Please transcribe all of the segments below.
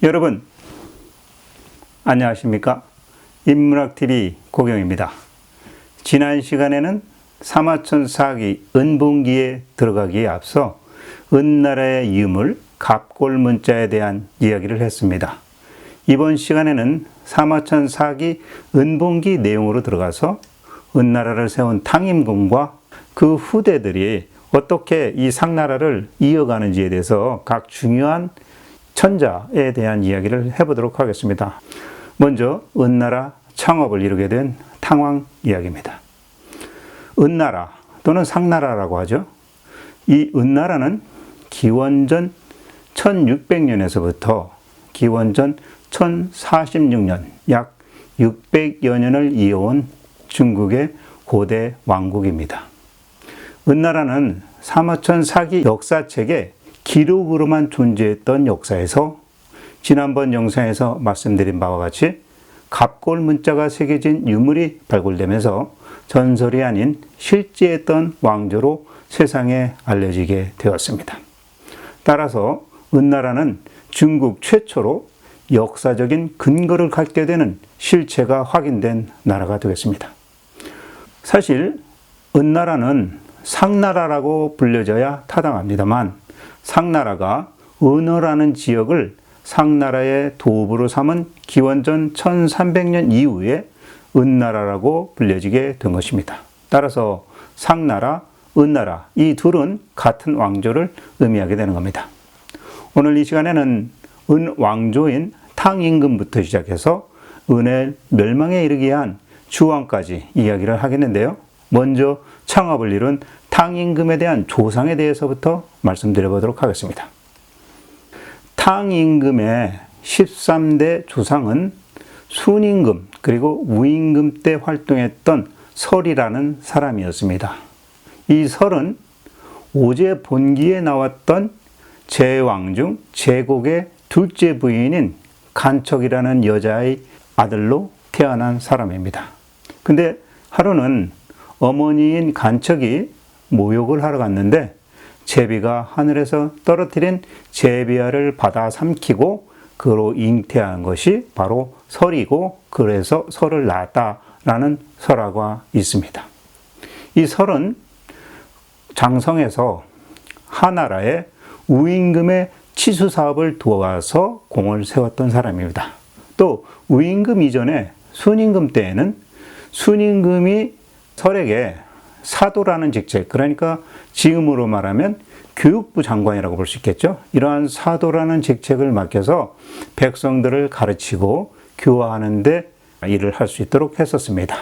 여러분 안녕하십니까? 인문학TV 고경입니다. 지난 시간에는 사마천사기 은봉기에 들어가기에 앞서 은나라의 유물 갑골문자에 대한 이야기를 했습니다. 이번 시간에는 사마천사기 은봉기 내용으로 들어가서 은나라를 세운 탕임금과 그 후대들이 어떻게 이 상나라를 이어가는지에 대해서 각 중요한 천자에 대한 이야기를 해보도록 하겠습니다. 먼저 은나라 창업을 이루게 된 탕왕 이야기입니다. 은나라 또는 상나라라고 하죠. 이 은나라는 기원전 1600년에서부터 기원전 1046년 약 600여 년을 이어온 중국의 고대 왕국입니다. 은나라는 사마천사기 역사책에 기록으로만 존재했던 역사에서 지난번 영상에서 말씀드린 바와 같이 갑골문자가 새겨진 유물이 발굴되면서 전설이 아닌 실제했던 왕조로 세상에 알려지게 되었습니다. 따라서 은나라는 중국 최초로 역사적인 근거를 갖게 되는 실체가 확인된 나라가 되겠습니다. 사실 은나라는 상나라라고 불려져야 타당합니다만 상나라가 은어라는 지역을 상나라의 도읍으로 삼은 기원전 1300년 이후에 은나라라고 불려지게 된 것입니다. 따라서 상나라, 은나라 이 둘은 같은 왕조를 의미하게 되는 겁니다. 오늘 이 시간에는 은왕조인 탕임금부터 시작해서 은의 멸망에 이르게 한 주왕까지 이야기를 하겠는데요. 먼저 창업을 이룬 탕임금에 대한 조상에 대해서부터 말씀드려 보도록 하겠습니다. 탕임금의 13대 조상은 순임금 그리고 우임금 때 활동했던 설이라는 사람이었습니다. 이 설은 오제 본기에 나왔던 제왕 중 제곡의 둘째 부인인 간척이라는 여자의 아들로 태어난 사람입니다. 근데 하루는 어머니인 간척이 모욕을 하러 갔는데 제비가 하늘에서 떨어뜨린 제비알을 받아 삼키고 그로 잉태한 것이 바로 설이고 그래서 설을 낳았다라는 설화가 있습니다. 이 설은 장성에서 하나라의 우임금의 치수 사업을 도와서 공을 세웠던 사람입니다. 또 우임금 이전에 순임금 때에는 순임금이 설에게 사도라는 직책, 그러니까 지금으로 말하면 교육부 장관이라고 볼 수 있겠죠. 이러한 사도라는 직책을 맡겨서 백성들을 가르치고 교화하는 데 일을 할 수 있도록 했었습니다.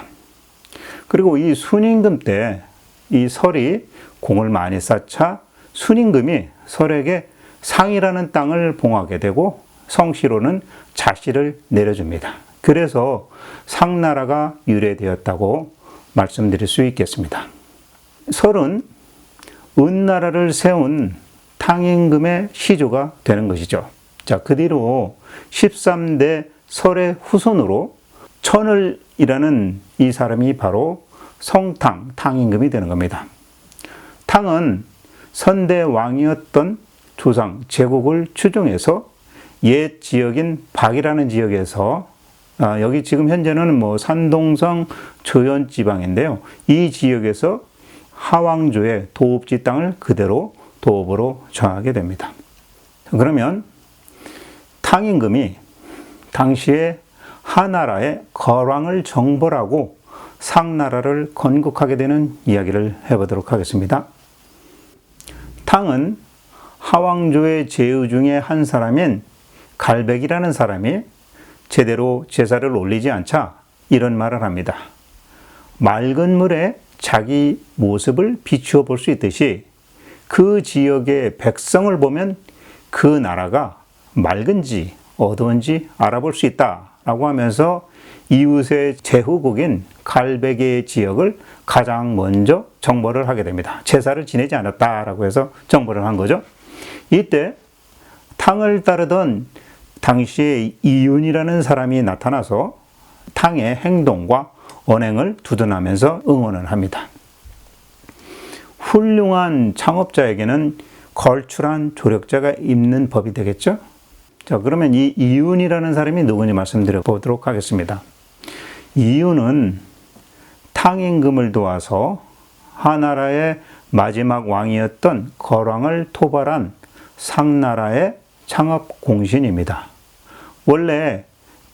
그리고 이 순임금 때 이 설이 공을 많이 쌓자 순임금이 설에게 상이라는 땅을 봉하게 되고 성씨로는 자씨를 내려줍니다. 그래서 상나라가 유래되었다고 말씀드릴 수 있겠습니다. 설은 은나라를 세운 탕임금의 시조가 되는 것이죠. 자, 그 뒤로 13대 설의 후손으로 천을이라는 이 사람이 바로 성탕, 탕임금이 되는 겁니다. 탕은 선대 왕이었던 조상 제국을 추종해서 옛 지역인 박이라는 지역에서 여기 지금 현재는 산동성 조현 지방인데요. 이 지역에서 하왕조의 도읍지 땅을 그대로 도읍으로 정하게 됩니다. 그러면 탕임금이 당시에 하나라의 거왕을 정벌하고 상나라를 건국하게 되는 이야기를 해보도록 하겠습니다. 탕은 하왕조의 제후 중에 한 사람인 갈백이라는 사람이 제대로 제사를 올리지 않자 이런 말을 합니다. 맑은 물에 자기 모습을 비추어 볼 수 있듯이 그 지역의 백성을 보면 그 나라가 맑은지 어두운지 알아볼 수 있다라고 하면서 이웃의 제후국인 갈백의 지역을 가장 먼저 정벌을 하게 됩니다. 제사를 지내지 않았다라고 해서 정벌을 한 거죠. 이때 탕을 따르던 당시에 이윤이라는 사람이 나타나서 탕의 행동과 언행을 두둔하면서 응원을 합니다. 훌륭한 창업자에게는 걸출한 조력자가 있는 법이 되겠죠. 자, 그러면 이 이윤이라는 사람이 누구인지 말씀드려 보도록 하겠습니다. 이윤은 탕임금을 도와서 하나라의 마지막 왕이었던 거랑을 토벌한 상나라의 창업 공신입니다. 원래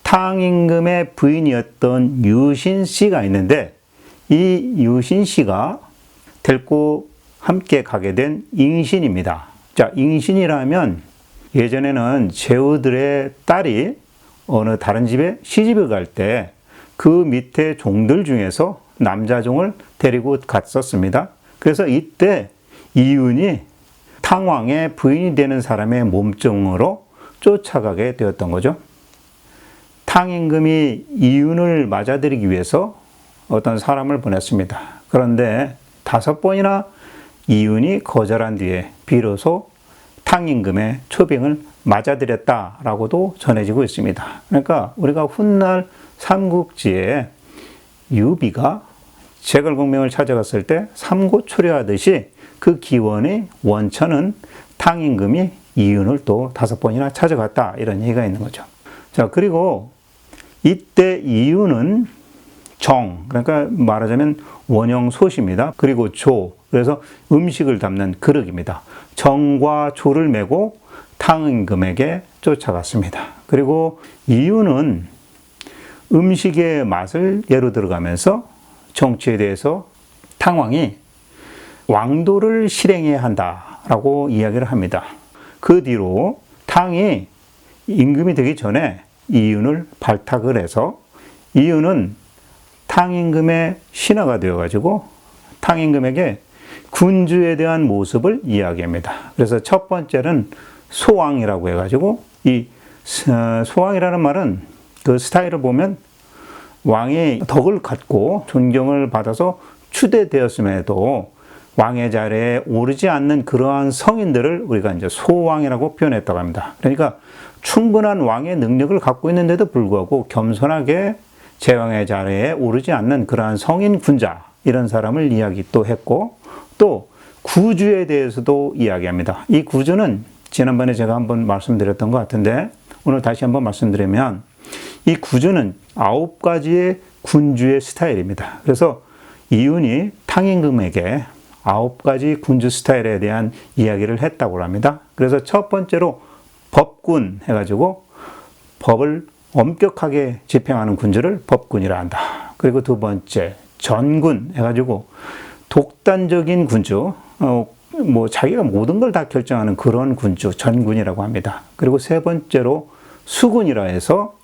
탕임금의 부인이었던 유신씨가 있는데 이 유신씨가 데리고 함께 가게 된 잉신입니다. 자, 잉신이라면 예전에는 제후들의 딸이 어느 다른 집에 시집을 갈 때 그 밑에 종들 중에서 남자 종을 데리고 갔었습니다. 그래서 이때 이윤이 탕왕의 부인이 되는 사람의 몸종으로 쫓아가게 되었던 거죠. 탕임금이 이윤을 맞아들이기 위해서 어떤 사람을 보냈습니다. 그런데 5번이나 이윤이 거절한 뒤에 비로소 탕임금의 초빙을 맞아들였다라고도 전해지고 있습니다. 그러니까 우리가 훗날 삼국지에 유비가 제갈공명을 찾아갔을 때 삼고초려하듯이 그 기원의 원천은 탕임금이 이윤을 또 5번이나 찾아갔다 이런 얘기가 있는 거죠. 자, 그리고 이때 이윤은 정, 그러니까 말하자면 원형솥입니다. 그리고 조, 그래서 음식을 담는 그릇입니다. 정과 조를 메고 탕임금에게 쫓아갔습니다. 그리고 이윤은 음식의 맛을 예로 들어가면서 정치에 대해서 탕왕이 왕도를 실행해야 한다라고 이야기를 합니다. 그 뒤로 탕이 임금이 되기 전에 이윤을 발탁을 해서 이윤은 탕임금의 신하가 되어가지고 탕임금에게 군주에 대한 모습을 이야기합니다. 그래서 첫 번째는 소왕이라고 해가지고 이 소왕이라는 말은 그 스타일을 보면 왕이 덕을 갖고 존경을 받아서 추대되었음에도 왕의 자리에 오르지 않는 그러한 성인들을 우리가 이제 소왕이라고 표현했다고 합니다. 그러니까 충분한 왕의 능력을 갖고 있는데도 불구하고 겸손하게 제왕의 자리에 오르지 않는 그러한 성인 군자 이런 사람을 이야기 또 했고 또 구주에 대해서도 이야기합니다. 이 구주는 지난번에 제가 한번 말씀드렸던 것 같은데 오늘 다시 한번 말씀드리면 이 구주는 9가지의 군주의 스타일입니다. 그래서 이윤이 탕임금에게 9가지 군주 스타일에 대한 이야기를 했다고 합니다. 그래서 첫 번째로 법군 해가지고 법을 엄격하게 집행하는 군주를 법군이라 한다. 그리고 두 번째 전군 해가지고 독단적인 군주, 자기가 모든 걸 다 결정하는 그런 군주, 전군이라고 합니다. 그리고 세 번째로 수군이라 해서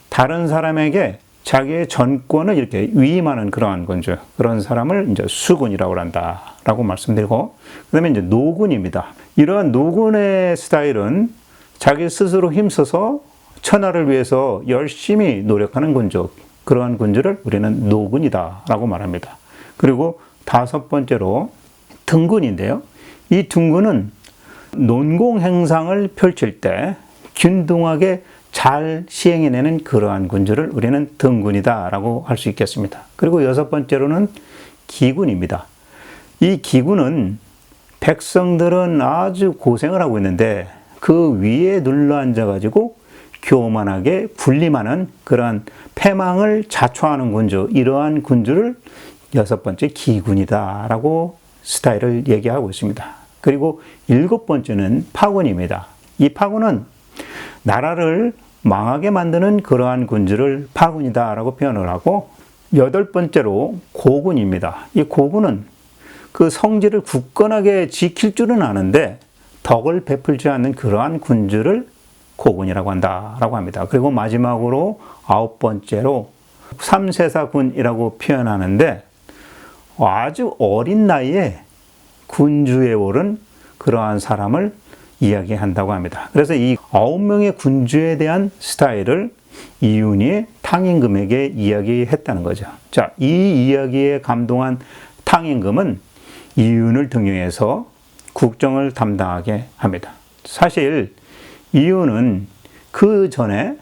다른 사람에게 자기의 전권을 이렇게 위임하는 그러한 군주, 그런 사람을 이제 수군이라고 한다라고 말씀드리고, 그 다음에 이제 노군입니다. 이러한 노군의 스타일은 자기 스스로 힘써서 천하를 위해서 열심히 노력하는 군주, 그러한 군주를 우리는 노군이다라고 말합니다. 그리고 5번째로 등군인데요. 이 등군은 논공 행상을 펼칠 때 균등하게 잘 시행해내는 그러한 군주를 우리는 등군이다라고 할 수 있겠습니다. 그리고 6번째로는 기군입니다. 이 기군은 백성들은 아주 고생을 하고 있는데 그 위에 눌러앉아가지고 교만하게 군림하는 그러한 패망을 자초하는 군주, 이러한 군주를 6번째 기군이다라고 스타일을 얘기하고 있습니다. 그리고 7번째는 파군입니다. 이 파군은 나라를 망하게 만드는 그러한 군주를 파군이다라고 표현을 하고, 8번째로 고군입니다. 이 고군은 그 성질을 굳건하게 지킬 줄은 아는데 덕을 베풀지 않는 그러한 군주를 고군이라고 한다라고 합니다. 그리고 마지막으로 9번째로 삼세사군이라고 표현하는데 아주 어린 나이에 군주에 오른 그러한 사람을 이야기한다고 합니다. 그래서 이 9명의 군주에 대한 스타일을 이윤이 탕임금에게 이야기했다는 거죠. 자, 이 이야기에 감동한 탕임금은 이윤을 등용해서 국정을 담당하게 합니다. 사실 이윤은 그 전에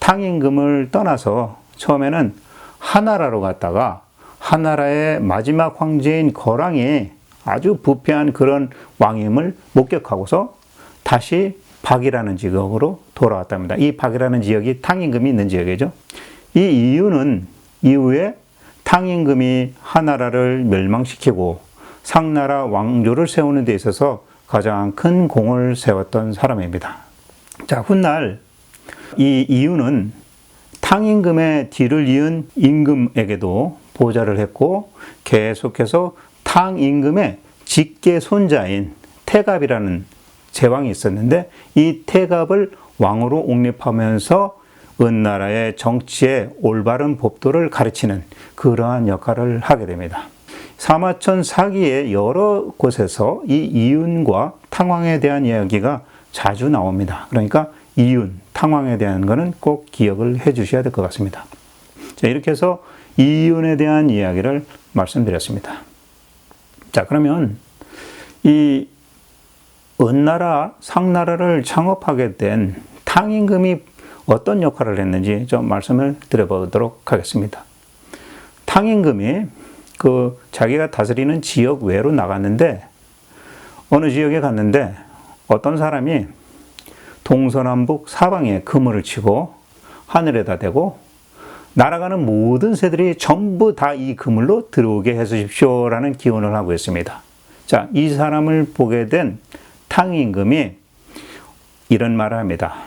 탕임금을 떠나서 처음에는 하나라로 갔다가 하나라의 마지막 황제인 거랑이 아주 부패한 그런 왕임을 목격하고서 다시 박이라는 지역으로 돌아왔답니다. 이 박이라는 지역이 탕임금이 있는 지역이죠. 이 이유는 이후에 탕임금이 하나라를 멸망시키고 상나라 왕조를 세우는 데 있어서 가장 큰 공을 세웠던 사람입니다. 자, 훗날 이 이유는 탕임금의 뒤를 이은 임금에게도 보좌를 했고 계속해서 탕임금의 직계 손자인 태갑이라는 제왕이 있었는데 이 태갑을 왕으로 옹립하면서 은나라의 정치의 올바른 법도를 가르치는 그러한 역할을 하게 됩니다. 사마천 사기의 여러 곳에서 이 이윤과 탕왕에 대한 이야기가 자주 나옵니다. 그러니까 이윤, 탕왕에 대한 것은 꼭 기억을 해 주셔야 될 것 같습니다. 자, 이렇게 해서 이윤에 대한 이야기를 말씀드렸습니다. 자, 그러면 이 은나라, 상나라를 창업하게 된 탕임금이 어떤 역할을 했는지 좀 말씀을 드려보도록 하겠습니다. 탕임금이 자기가 다스리는 지역 외로 나갔는데 어느 지역에 갔는데 어떤 사람이 동서남북 사방에 그물을 치고 하늘에다 대고 날아가는 모든 새들이 전부 다 이 그물로 들어오게 해주십시오라는 기원을 하고 있습니다. 자, 이 사람을 보게 된 탕임금이 이런 말을 합니다.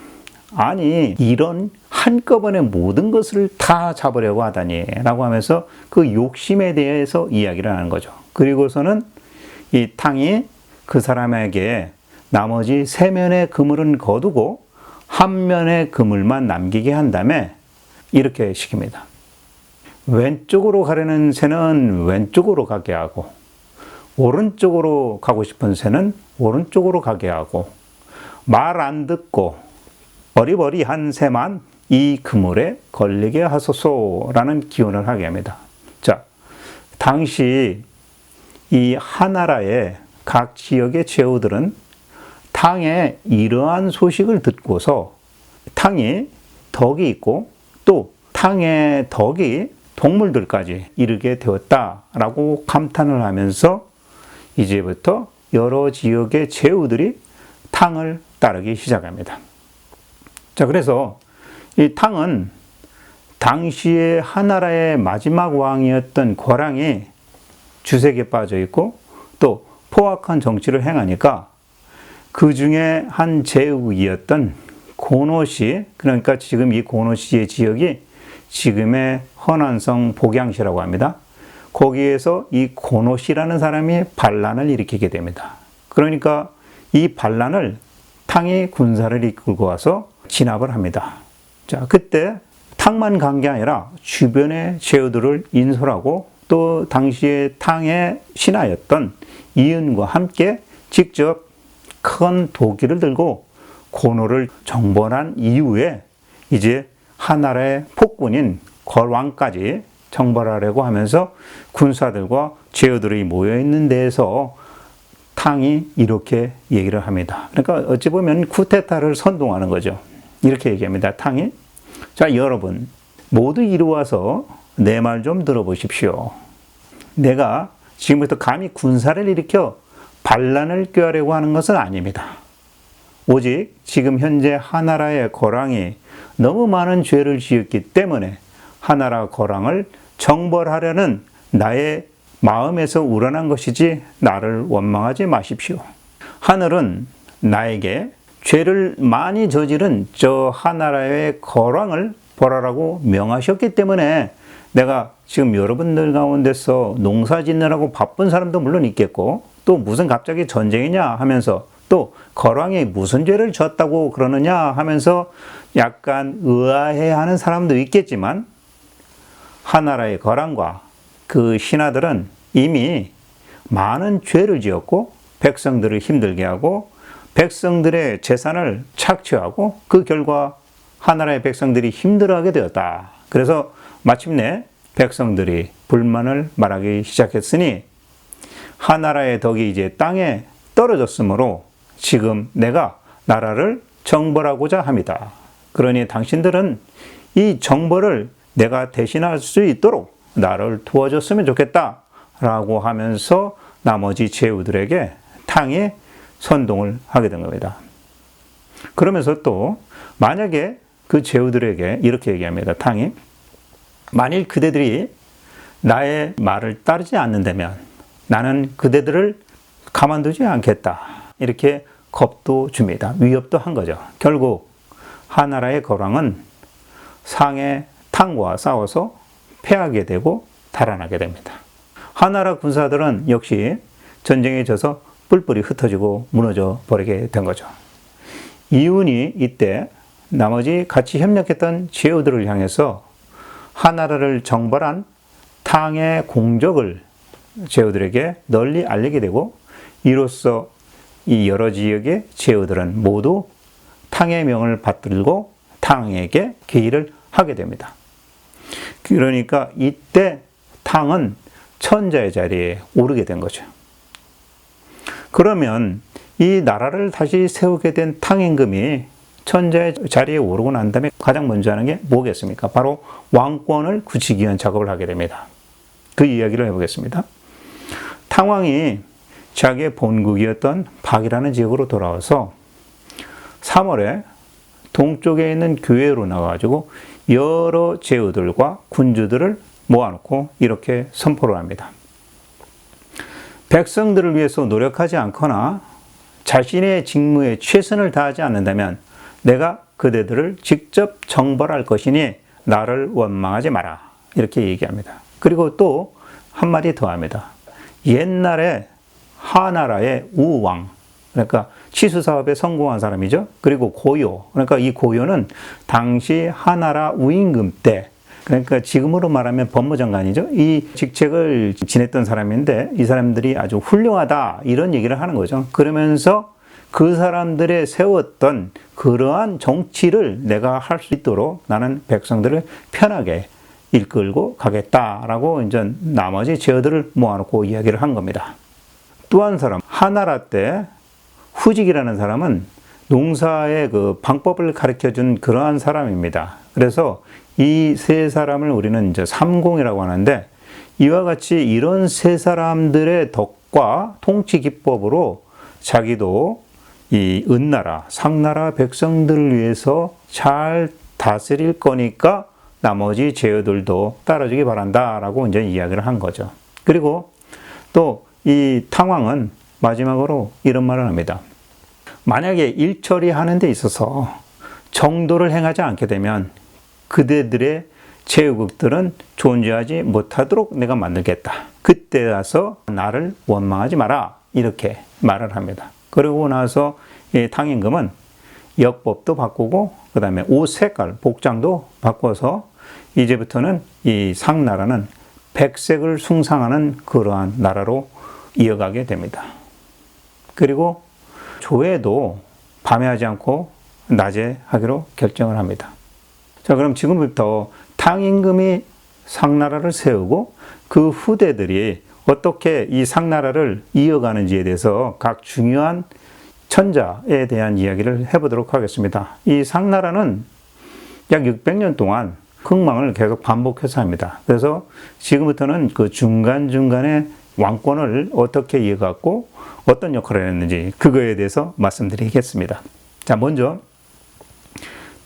아니, 이런 한꺼번에 모든 것을 다 잡으려고 하다니 라고 하면서 그 욕심에 대해서 이야기를 하는 거죠. 그리고서는 이 탕이 그 사람에게 나머지 세 면의 그물은 거두고 한 면의 그물만 남기게 한 다음에 이렇게 시킵니다. 왼쪽으로 가려는 새는 왼쪽으로 가게 하고 오른쪽으로 가고 싶은 새는 오른쪽으로 가게 하고 말 안 듣고 어리버리한 새만 이 그물에 걸리게 하소서라는 기원을 하게 합니다. 자, 당시 이 하나라의 각 지역의 제후들은 탕의 이러한 소식을 듣고서 탕이 덕이 있고 또 탕의 덕이 동물들까지 이르게 되었다라고 감탄을 하면서 이제부터 여러 지역의 제후들이 탕을 따르기 시작합니다. 자, 그래서 이 탕은 당시의 하나라의 마지막 왕이었던 거랑이 주색에 빠져 있고 또 포악한 정치를 행하니까 그 중에 한 제후이었던 고노시, 그러니까 지금 이 고노시의 지역이 지금의 허난성 복양시라고 합니다. 거기에서 이 고노시라는 사람이 반란을 일으키게 됩니다. 그러니까 이 반란을 탕이 군사를 이끌고 와서 진압을 합니다. 자, 그때 탕만 간 게 아니라 주변의 제후들을 인솔하고 또 당시에 탕의 신하였던 이은과 함께 직접 큰 도끼를 들고 고노를 정벌한 이후에 이제 하나라의 폭군인 걸왕까지 정벌하려고 하면서 군사들과 제후들이 모여있는 데에서 탕이 이렇게 얘기를 합니다. 그러니까 어찌 보면 쿠데타를 선동하는 거죠. 이렇게 얘기합니다. 탕이. 자, 여러분 모두 이리 와서 내 말 좀 들어보십시오. 내가 지금부터 감히 군사를 일으켜 반란을 꾀하려고 하는 것은 아닙니다. 오직 지금 현재 하나라의 거랑이 너무 많은 죄를 지었기 때문에 하나라 거랑을 정벌하려는 나의 마음에서 우러난 것이지 나를 원망하지 마십시오. 하늘은 나에게 죄를 많이 저지른 저 하나라의 거랑을 벌하라고 명하셨기 때문에 내가 지금 여러분들 가운데서 농사 짓느라고 바쁜 사람도 물론 있겠고 또 무슨 갑자기 전쟁이냐 하면서 또 거랑이 무슨 죄를 졌다고 그러느냐 하면서 약간 의아해하는 사람도 있겠지만 하나라의 거랑과 그 신하들은 이미 많은 죄를 지었고 백성들을 힘들게 하고 백성들의 재산을 착취하고 그 결과 하나라의 백성들이 힘들어하게 되었다. 그래서 마침내 백성들이 불만을 말하기 시작했으니 하나라의 덕이 이제 땅에 떨어졌으므로 지금 내가 나라를 정벌하고자 합니다. 그러니 당신들은 이 정벌을 내가 대신할 수 있도록 나를 도와줬으면 좋겠다 라고 하면서 나머지 제후들에게 탕이 선동을 하게 된 겁니다. 그러면서 또 만약에 그 제후들에게 이렇게 얘기합니다. 탕이 만일 그대들이 나의 말을 따르지 않는다면 나는 그대들을 가만두지 않겠다. 이렇게 겁도 줍니다. 위협도 한 거죠. 결국 하나라의 거왕은 상의 탕과 싸워서 패하게 되고 달아나게 됩니다. 하나라 군사들은 역시 전쟁에 져서 뿔뿔이 흩어지고 무너져 버리게 된 거죠. 이윤이 이때 나머지 같이 협력했던 제후들을 향해서 하나라를 정벌한 탕의 공적을 제후들에게 널리 알리게 되고, 이로써 이 여러 지역의 제후들은 모두 탕의 명을 받들고 탕에게 계의를 하게 됩니다. 그러니까 이때 탕은 천자의 자리에 오르게 된 거죠. 그러면 이 나라를 다시 세우게 된 탕임금이 천자의 자리에 오르고 난 다음에 가장 먼저 하는 게 뭐겠습니까? 바로 왕권을 굳히기 위한 작업을 하게 됩니다. 그 이야기를 해보겠습니다. 탕왕이 자기의 본국이었던 박이라는 지역으로 돌아와서 3월에 동쪽에 있는 교회로 나가가지고 여러 제후들과 군주들을 모아놓고 이렇게 선포를 합니다. 백성들을 위해서 노력하지 않거나 자신의 직무에 최선을 다하지 않는다면 내가 그대들을 직접 정벌할 것이니 나를 원망하지 마라. 이렇게 얘기합니다. 그리고 또 한마디 더 합니다. 옛날에 하나라의 우왕, 그러니까 치수사업에 성공한 사람이죠. 그리고 고요, 그러니까 이 고요는 당시 하나라 우임금 때, 그러니까 지금으로 말하면 법무장관이죠. 이 직책을 지냈던 사람인데 이 사람들이 아주 훌륭하다 이런 얘기를 하는 거죠. 그러면서 그 사람들의 세웠던 그러한 정치를 내가 할 수 있도록 나는 백성들을 편하게 이끌고 가겠다라고 이제 나머지 제후들을 모아놓고 이야기를 한 겁니다. 또 한 사람, 하나라 때 후직이라는 사람은 농사의 그 방법을 가르쳐준 그러한 사람입니다. 그래서 이 세 사람을 우리는 이제 삼공이라고 하는데, 이와 같이 이런 세 사람들의 덕과 통치 기법으로 자기도 이 은나라, 상나라 백성들을 위해서 잘 다스릴 거니까 나머지 제후들도 따라주기 바란다라고 이제 이야기를 한 거죠. 그리고 또 이 탕왕은 마지막으로 이런 말을 합니다. 만약에 일 처리하는 데 있어서 정도를 행하지 않게 되면 그대들의 제후국들은 존재하지 못하도록 내가 만들겠다. 그때 와서 나를 원망하지 마라. 이렇게 말을 합니다. 그러고 나서 이 탕임금은 역법도 바꾸고 그 다음에 옷 색깔, 복장도 바꿔서 이제부터는 이 상나라는 백색을 숭상하는 그러한 나라로 이어가게 됩니다. 그리고 조회도 밤에 하지 않고 낮에 하기로 결정을 합니다. 자, 그럼 지금부터 탕임금이 상나라를 세우고 그 후대들이 어떻게 이 상나라를 이어가는지에 대해서 각 중요한 천자에 대한 이야기를 해보도록 하겠습니다. 이 상나라는 약 600년 동안 흥망을 계속 반복해서 합니다. 그래서 지금부터는 그 중간중간에 왕권을 어떻게 이어갔고 어떤 역할을 했는지 그거에 대해서 말씀드리겠습니다. 자, 먼저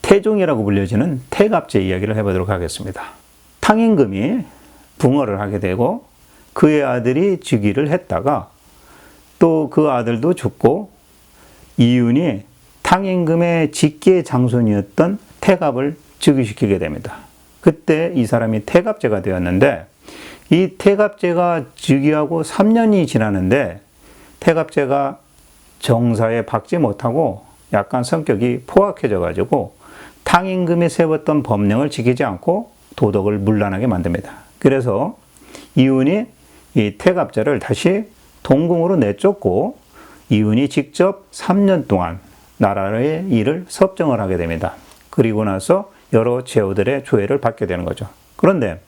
태종이라고 불려지는 태갑제 이야기를 해보도록 하겠습니다. 탕임금이 붕어를 하게 되고 그의 아들이 즉위를 했다가 또 그 아들도 죽고 이윤이 탕임금의 직계 장손이었던 태갑을 즉위시키게 됩니다. 그때 이 사람이 태갑제가 되었는데, 이 태갑제가 즉위하고 3년이 지나는데 태갑제가 정사에 박지 못하고 약간 성격이 포악해져 가지고 탕임금이 세웠던 법령을 지키지 않고 도덕을 문란하게 만듭니다. 그래서 이윤이 이 태갑제를 다시 동궁으로 내쫓고 이윤이 직접 3년 동안 나라의 일을 섭정을 하게 됩니다. 그리고 나서 여러 제후들의 조회를 받게 되는 거죠. 그런데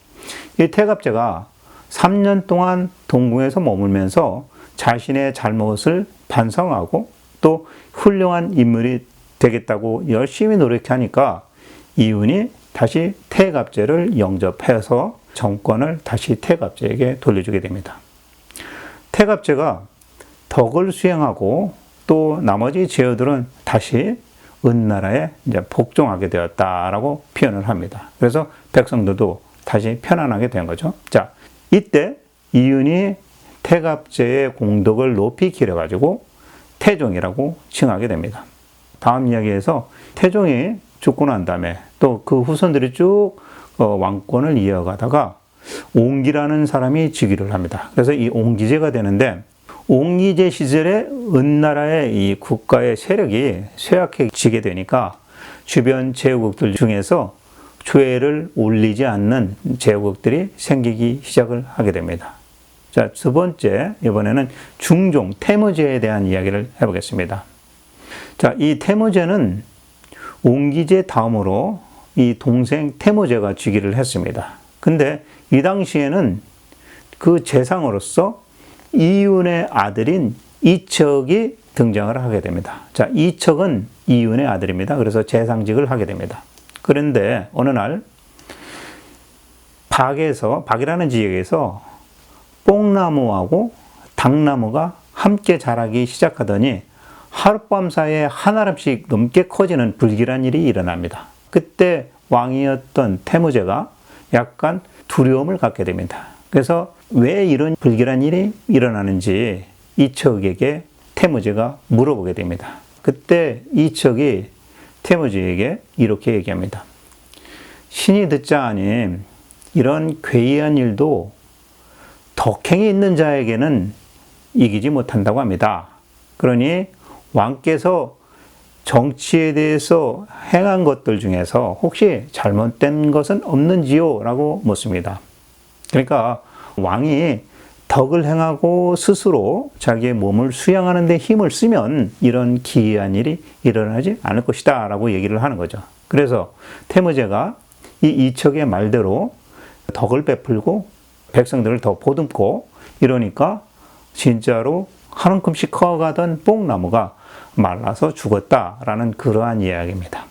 이 태갑제가 3년 동안 동궁에서 머물면서 자신의 잘못을 반성하고 또 훌륭한 인물이 되겠다고 열심히 노력하니까 이윤이 다시 태갑제를 영접해서 정권을 다시 태갑제에게 돌려주게 됩니다. 태갑제가 덕을 수행하고 또 나머지 제후들은 다시 은나라에 이제 복종하게 되었다라고 표현을 합니다. 그래서 백성들도 다시 편안하게 된 거죠. 자, 이때 이윤이 태갑제의 공덕을 높이 기려가지고 태종이라고 칭하게 됩니다. 다음 이야기에서 태종이 죽고 난 다음에 또 그 후손들이 쭉 왕권을 이어가다가 옹기라는 사람이 즉위를 합니다. 그래서 이 옹기제가 되는데, 옹기제 시절에 은나라의 이 국가의 세력이 쇠약해지게 되니까 주변 제후국들 중에서 조회를 올리지 않는 제후국들이 생기기 시작을 하게 됩니다. 자, 두 번째, 이번에는 중종, 태무제에 대한 이야기를 해보겠습니다. 자, 이 태무제는 옹기제 다음으로 이 동생 태무제가 즉위를 했습니다. 근데 이 당시에는 그 재상으로서 이윤의 아들인 이척이 등장을 하게 됩니다. 자, 이척은 이윤의 아들입니다. 그래서 재상직을 하게 됩니다. 그런데 어느 날 박이라는 지역에서 뽕나무하고 당나무가 함께 자라기 시작하더니 하룻밤 사이에 한 알음씩 넘게 커지는 불길한 일이 일어납니다. 그때 왕이었던 태무제가 약간 두려움을 갖게 됩니다. 그래서 왜 이런 불길한 일이 일어나는지 이척에게 태무제가 물어보게 됩니다. 그때 이척이 태무제에게 이렇게 얘기합니다. 신이 듣자하니 이런 괴이한 일도 덕행이 있는 자에게는 이기지 못한다고 합니다. 그러니 왕께서 정치에 대해서 행한 것들 중에서 혹시 잘못된 것은 없는지요? 라고 묻습니다. 그러니까 왕이 덕을 행하고 스스로 자기의 몸을 수양하는 데 힘을 쓰면 이런 기이한 일이 일어나지 않을 것이다 라고 얘기를 하는 거죠. 그래서 태무제가 이 이척의 말대로 덕을 베풀고 백성들을 더 보듬고 이러니까 진짜로 한 움큼씩 커가던 뽕나무가 말라서 죽었다라는 그러한 이야기입니다.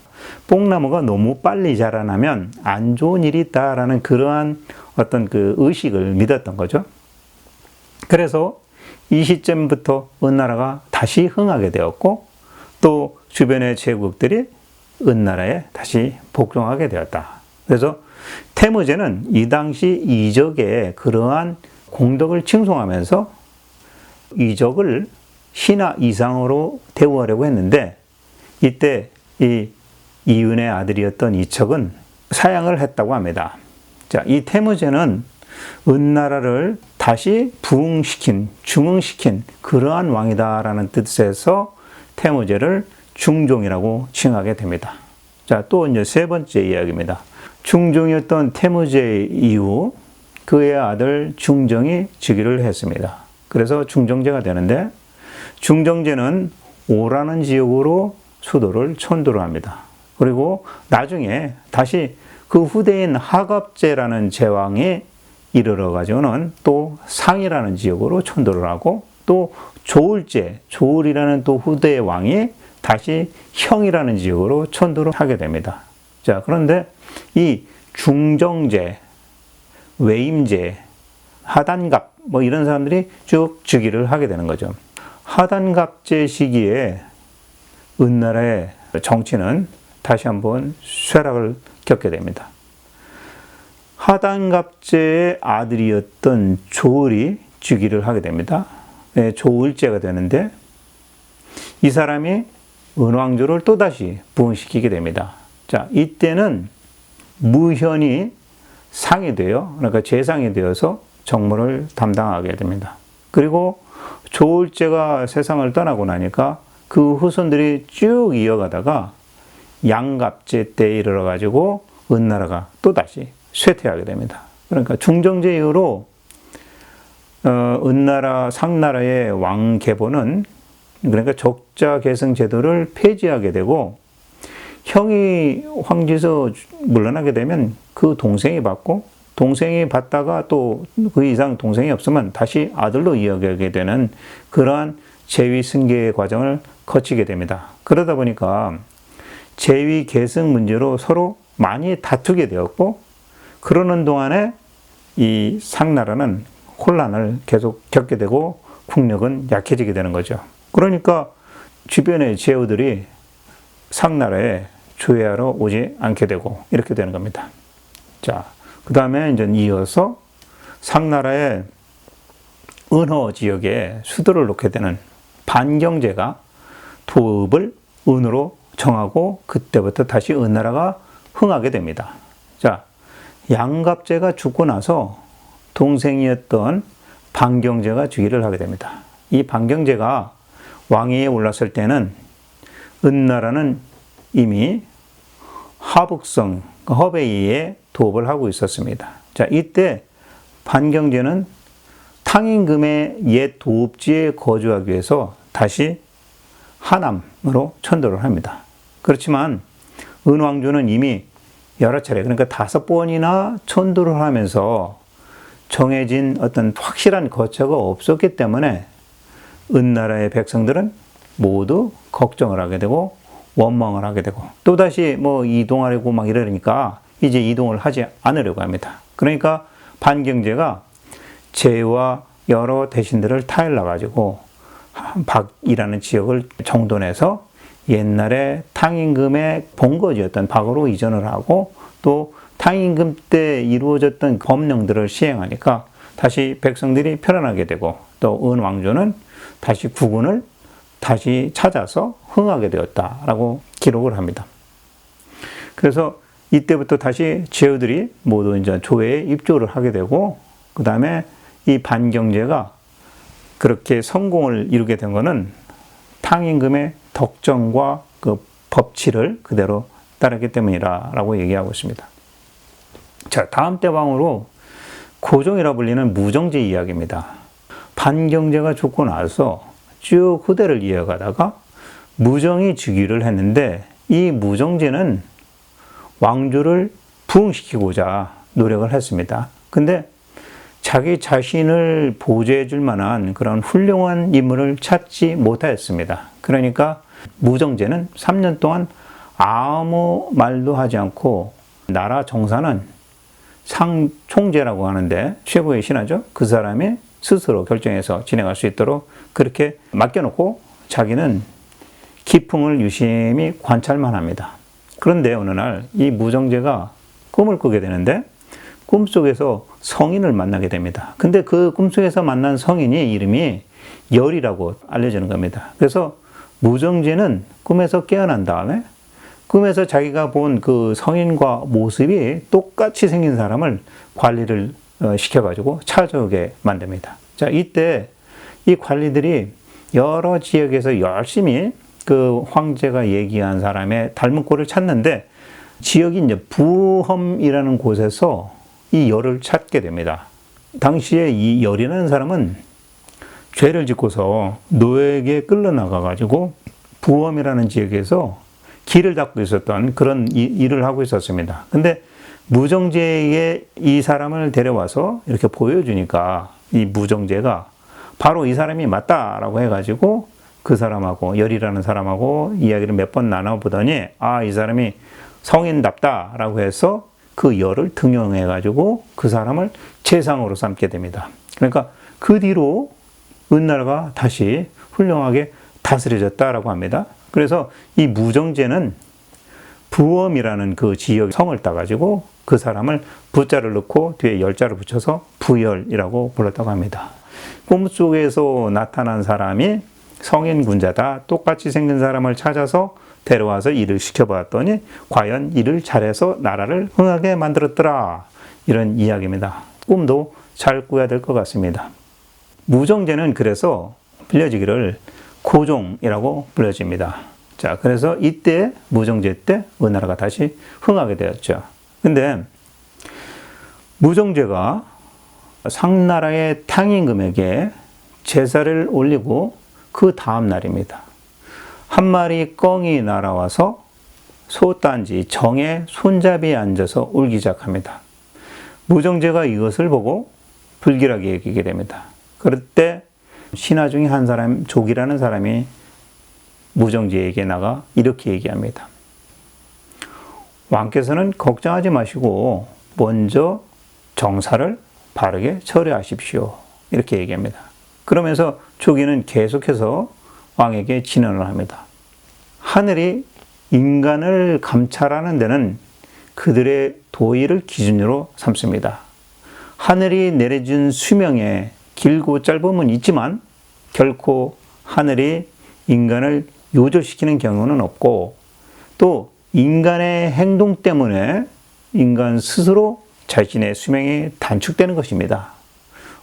뽕나무가 너무 빨리 자라나면 안 좋은 일이 있다라는 그러한 어떤 그 의식을 믿었던 거죠. 그래서 이 시점부터 은나라가 다시 흥하게 되었고 또 주변의 제국들이 은나라에 다시 복종하게 되었다. 그래서 태무제는 이 당시 이적의 그러한 공덕을 칭송하면서 이적을 신하 이상으로 대우하려고 했는데 이때 이 이윤의 아들이었던 이척은 사양을 했다고 합니다. 자, 이 태무제는 은나라를 다시 부흥시킨, 중흥시킨 그러한 왕이다라는 뜻에서 태무제를 중종이라고 칭하게 됩니다. 자, 또 이제 세 번째 이야기입니다. 중종이었던 태무제 이후 그의 아들 중정이 즉위를 했습니다. 그래서 중정제가 되는데 중정제는 오라는 지역으로 수도를 천도를 합니다. 그리고 나중에 다시 그 후대인 하갑제라는 제왕이 이르러가지고는 또 상이라는 지역으로 천도를 하고 또 조울제, 조울이라는 또 후대의 왕이 다시 형이라는 지역으로 천도를 하게 됩니다. 자, 그런데 이 중정제, 외임제, 하단갑 뭐 이런 사람들이 쭉 즉위를 하게 되는 거죠. 하단갑제 시기에 은나라의 정치는 다시 한번 쇠락을 겪게 됩니다. 하단갑제의 아들이었던 조울이 즉위를 하게 됩니다. 조울제가 되는데 이 사람이 은왕조를 또다시 부흥시키게 됩니다. 자, 이때는 무현이 상이 되어, 그러니까 재상이 되어서 정무를 담당하게 됩니다. 그리고 조울제가 세상을 떠나고 나니까 그 후손들이 쭉 이어가다가 양갑제 때에 이르러가지고 은나라가 또다시 쇠퇴하게 됩니다. 그러니까 중정제 이후로 은나라, 상나라의 왕계보는 그러니까 적자 계승 제도를 폐지하게 되고 형이 황제에서 물러나게 되면 그 동생이 받고 동생이 받다가 또 그 이상 동생이 없으면 다시 아들로 이어가게 되는 그러한 제위 승계의 과정을 거치게 됩니다. 그러다 보니까 제위 계승 문제로 서로 많이 다투게 되었고 그러는 동안에 이 상나라는 혼란을 계속 겪게 되고 국력은 약해지게 되는 거죠. 그러니까 주변의 제후들이 상나라에 조회하러 오지 않게 되고 이렇게 되는 겁니다. 자, 그 다음에 이제 이어서 상나라의 은허 지역에 수도를 놓게 되는 반경제가 도읍을 은으로 정하고 그때부터 다시 은나라가 흥하게 됩니다. 자, 양갑제가 죽고 나서 동생이었던 반경제가 즉위를 하게 됩니다. 이 반경제가 왕위에 올랐을 때는 은나라는 이미 하북성, 허베이에 도읍을 하고 있었습니다. 자, 이때 반경제는 탕인금의 옛 도읍지에 거주하기 위해서 다시 하남으로 천도를 합니다. 그렇지만 은왕조는 이미 여러 차례, 그러니까 5번이나 천도를 하면서 정해진 어떤 확실한 거처가 없었기 때문에 은나라의 백성들은 모두 걱정을 하게 되고 원망을 하게 되고 또다시 뭐 이동하려고 막 이러니까 이제 이동을 하지 않으려고 합니다. 그러니까 반경제가 제와 여러 대신들을 타일러 가지고 박이라는 지역을 정돈해서 옛날에 탕임금의 본거지였던 박으로 이전을 하고 또 탕임금 때 이루어졌던 법령들을 시행하니까 다시 백성들이 편안하게 되고 또 은왕조는 다시 국운을 다시 찾아서 흥하게 되었다라고 기록을 합니다. 그래서 이때부터 다시 제후들이 모두 이제 조회에 입조를 하게 되고 그 다음에 이 반경제가 그렇게 성공을 이루게 된 것은 탕임금의 덕정과 그 법치를 그대로 따르기 때문이라고 얘기하고 있습니다. 자, 다음 대왕으로 고종이라 불리는 무정제 이야기입니다. 반경제가 죽고 나서 쭉 후대를 이어가다가 무정이 즉위를 했는데 이 무정제는 왕조를 부흥시키고자 노력을 했습니다. 근데 자기 자신을 보조해 줄 만한 그런 훌륭한 인물을 찾지 못하였습니다. 그러니까 무정제는 3년 동안 아무 말도 하지 않고 나라 정사는 상총제라고 하는데 최고의 신하죠. 그 사람이 스스로 결정해서 진행할 수 있도록 그렇게 맡겨놓고 자기는 기풍을 유심히 관찰만 합니다. 그런데 어느 날 이 무정제가 꿈을 꾸게 되는데 꿈속에서 성인을 만나게 됩니다. 근데 그 꿈속에서 만난 성인이 이름이 열이라고 알려지는 겁니다. 그래서 무정제는 꿈에서 깨어난 다음에 꿈에서 자기가 본 그 성인과 모습이 똑같이 생긴 사람을 관리를 시켜가지고 찾아오게 만듭니다. 자, 이때 이 관리들이 여러 지역에서 열심히 그 황제가 얘기한 사람의 닮은 꼴을 찾는데 지역이 이제 부험이라는 곳에서 이 열을 찾게 됩니다. 당시에 이 열이라는 사람은 죄를 짓고서 노예에게 끌려나가가지고 부험이라는 지역에서 길을 닦고 있었던 그런 일을 하고 있었습니다. 근데 무정제에 이 사람을 데려와서 이렇게 보여주니까 이 무정제가 바로 이 사람이 맞다라고 해가지고 그 사람하고 열이라는 사람하고 이야기를 몇 번 나눠보더니 아, 이 사람이 성인답다라고 해서 그 열을 등용해가지고 그 사람을 재상으로 삼게 됩니다. 그러니까 그 뒤로 은나라가 다시 훌륭하게 다스려졌다라고 합니다. 그래서 이 무정제는 부엄이라는 그 지역 성을 따가지고 그 사람을 부자를 넣고 뒤에 열자를 붙여서 부열이라고 불렀다고 합니다. 꿈속에서 나타난 사람이 성인 군자다. 똑같이 생긴 사람을 찾아서 데려와서 일을 시켜봤더니 과연 일을 잘해서 나라를 흥하게 만들었더라. 이런 이야기입니다. 꿈도 잘 꾸야 될 것 같습니다. 무정제는 그래서 불려지기를 고종이라고 불려집니다. 자, 그래서 이때 무정제 때 은나라가 다시 흥하게 되었죠. 근데 무정제가 상나라의 탕임금에게 제사를 올리고 그 다음 날입니다. 한 마리 꿩이 날아와서 소딴지 정의 손잡이에 앉아서 울기 시작합니다. 무정제가 이것을 보고 불길하게 여기게 됩니다. 그럴 때 신하 중에 한 사람, 족이라는 사람이 무정제에게 나가 이렇게 얘기합니다. 왕께서는 걱정하지 마시고 먼저 정사를 바르게 처리하십시오. 이렇게 얘기합니다. 그러면서 족이는 계속해서 왕에게 진언을 합니다. 하늘이 인간을 감찰하는 데는 그들의 도의를 기준으로 삼습니다. 하늘이 내려준 수명에 길고 짧음은 있지만 결코 하늘이 인간을 요절시키는 경우는 없고, 또 인간의 행동 때문에 인간 스스로 자신의 수명이 단축되는 것입니다.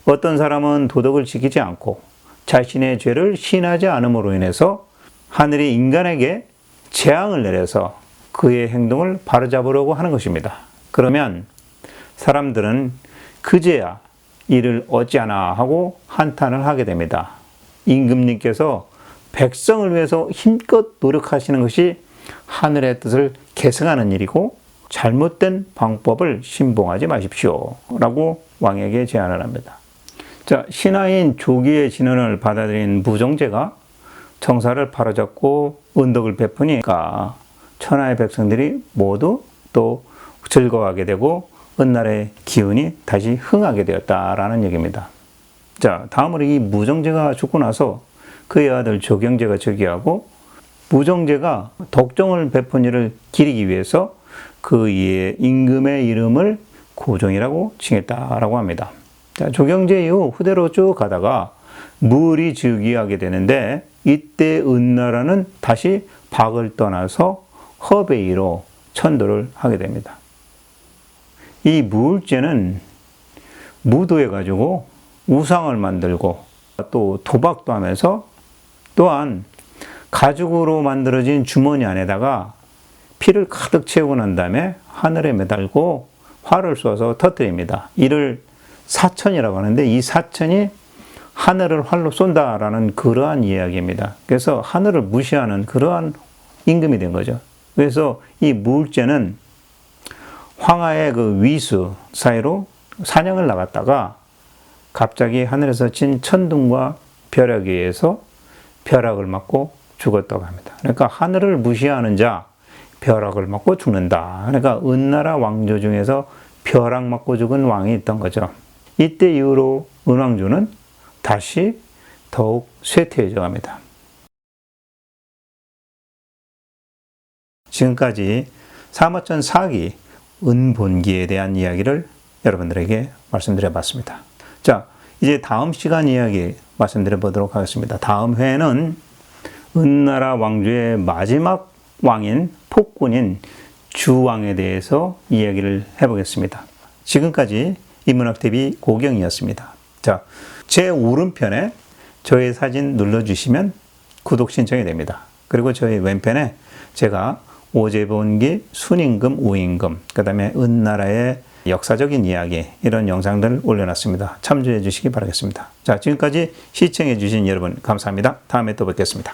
어떤 사람은 도덕을 지키지 않고 자신의 죄를 시인하지 않음으로 인해서 하늘이 인간에게 재앙을 내려서 그의 행동을 바로잡으려고 하는 것입니다. 그러면 사람들은 그제야 이를 어찌하나 하고 한탄을 하게 됩니다. 임금님께서 백성을 위해서 힘껏 노력하시는 것이 하늘의 뜻을 계승하는 일이고 잘못된 방법을 신봉하지 마십시오 라고 왕에게 제안을 합니다. 자, 신하인 조기의 진언을 받아들인 무정제가 정사를 바로잡고 은덕을 베푸니까 천하의 백성들이 모두 또 즐거워하게 되고 은날의 기운이 다시 흥하게 되었다라는 얘기입니다. 자, 다음으로 이 무정제가 죽고 나서 그의 아들 조경제가 즉위하고, 무정제가 덕정을 베푼 일을 기리기 위해서 그의 임금의 이름을 고종이라고 칭했다라고 합니다. 자, 조경제 이후 후대로 쭉 가다가 무을이 즉위하게 되는데, 이때 은나라는 다시 박을 떠나서 허베이로 천도를 하게 됩니다. 이 무을제는 무도해가지고 우상을 만들고 또 도박도 하면서, 또한 가죽으로 만들어진 주머니 안에다가 피를 가득 채우고 난 다음에 하늘에 매달고 활을 쏘아서 터뜨립니다. 이를 사천이라고 하는데, 이 사천이 하늘을 활로 쏜다라는 그러한 이야기입니다. 그래서 하늘을 무시하는 그러한 임금이 된 거죠. 그래서 이 무을제는 황하의 그 위수 사이로 사냥을 나갔다가 갑자기 하늘에서 친 천둥과 벼락에 의해서 벼락을 맞고 죽었다고 합니다. 그러니까 하늘을 무시하는 자, 벼락을 맞고 죽는다. 그러니까 은나라 왕조 중에서 벼락 맞고 죽은 왕이 있던 거죠. 이때 이후로 은왕조는 다시 더욱 쇠퇴해져 갑니다. 지금까지 사마천 4기 은본기에 대한 이야기를 여러분들에게 말씀드려 봤습니다. 자, 이제 다음 시간 이야기 말씀드려 보도록 하겠습니다. 다음 회에는 은나라 왕조의 마지막 왕인 폭군인 주왕에 대해서 이야기를 해보겠습니다. 지금까지 인문학TV 고경이었습니다. 자, 제 오른편에 저의 사진 눌러주시면 구독 신청이 됩니다. 그리고 저희 왼편에 제가 오제본기, 순임금, 우임금, 그 다음에 은나라의 역사적인 이야기, 이런 영상들을 올려놨습니다. 참조해 주시기 바라겠습니다. 자, 지금까지 시청해 주신 여러분 감사합니다. 다음에 또 뵙겠습니다.